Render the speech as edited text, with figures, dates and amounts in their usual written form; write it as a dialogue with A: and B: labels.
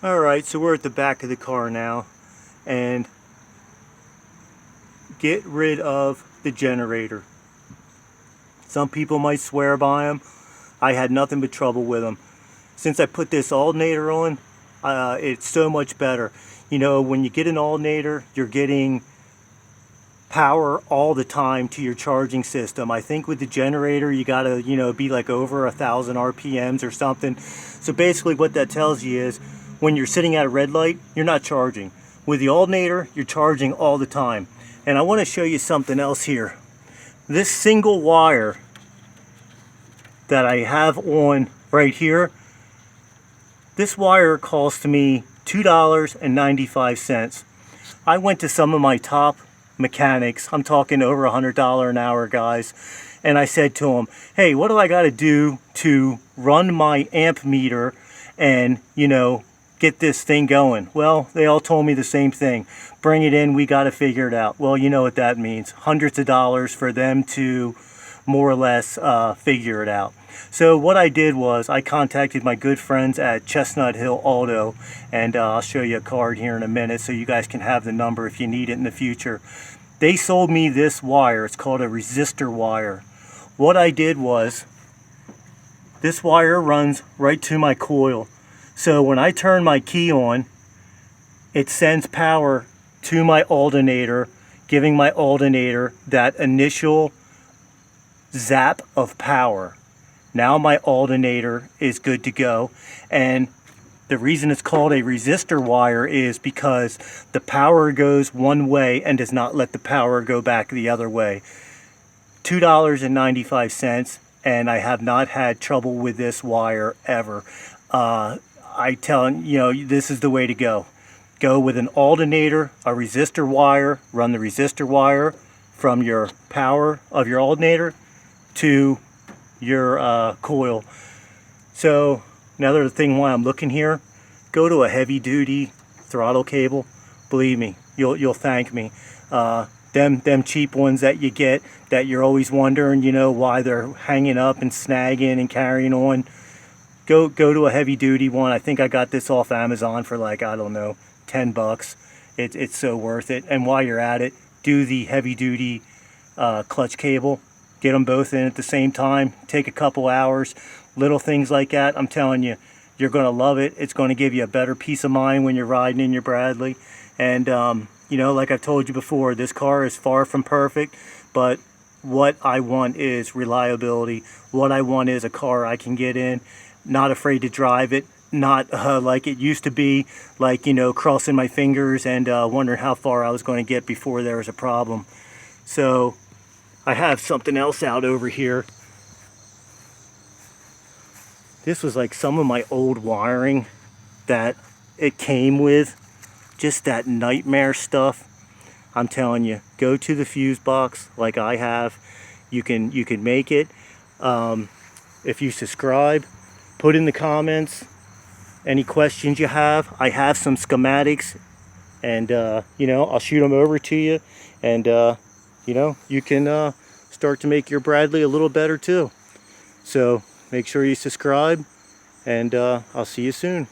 A: Alright, so we're at the back of the car now, and get rid of the generator. Some people might swear by them. I had nothing but trouble with them. Since I put this alternator on, it's so much better. You know, when you get an alternator, you're getting power all the time to your charging system. I think with the generator, you gotta, be like over 1,000 RPMs or something. So basically what that tells you is when you're sitting at a red light, you're not charging. With the alternator, you're charging all the time. And I want to show you something else here. This single wire that I have on right here, this wire cost me $2.95. I went to some of my top mechanics, I'm talking over $100 an hour guys, and I said to them, hey, what do I got to do to run my amp meter and, get this thing going? Well, they all told me the same thing. Bring it in, we got to figure it out. Well, you know what that means. Hundreds of dollars for them to more or less figure it out. So what I did was I contacted my good friends at Chestnut Hill Auto, and I'll show you a card here in a minute so you guys can have the number if you need it in the future. They sold me this wire. It's called a resistor wire. What I did was, this wire runs right to my coil. So when I turn my key on, it sends power to my alternator, giving my alternator that initial zap of power. Now my alternator is good to go. And the reason it's called a resistor wire is because the power goes one way and does not let the power go back the other way. $2.95, and I have not had trouble with this wire ever. I tell you, this is the way to go. Go with an alternator, a resistor wire, run the resistor wire from your power of your alternator to your coil. So another thing while I'm looking here, go to a heavy duty throttle cable. Believe me, you'll thank me. Them cheap ones that you get that you're always wondering, why they're hanging up and snagging and carrying on. Go to a heavy duty one. I think I got this off Amazon for like, I don't know, 10 bucks. It's so worth it. And while you're at it, do the heavy duty clutch cable. Get them both in at the same time. Take a couple hours. Little things like that, I'm telling you, you're going to love it. It's going to give you a better peace of mind when you're riding in your Bradley. And, like I've told you before, this car is far from perfect, but what I want is reliability. What I want is a car I can get in, not afraid to drive it, not like it used to be, like, crossing my fingers and wondering how far I was going to get before there was a problem. So I have something else out over here. This was like some of my old wiring that it came with. Just that nightmare stuff. I'm telling you, go to the fuse box like I have. You can make it. If you subscribe, put in the comments any questions you have. I have some schematics, and I'll shoot them over to you, and you can start to make your Bradley a little better too. So make sure you subscribe, and I'll see you soon.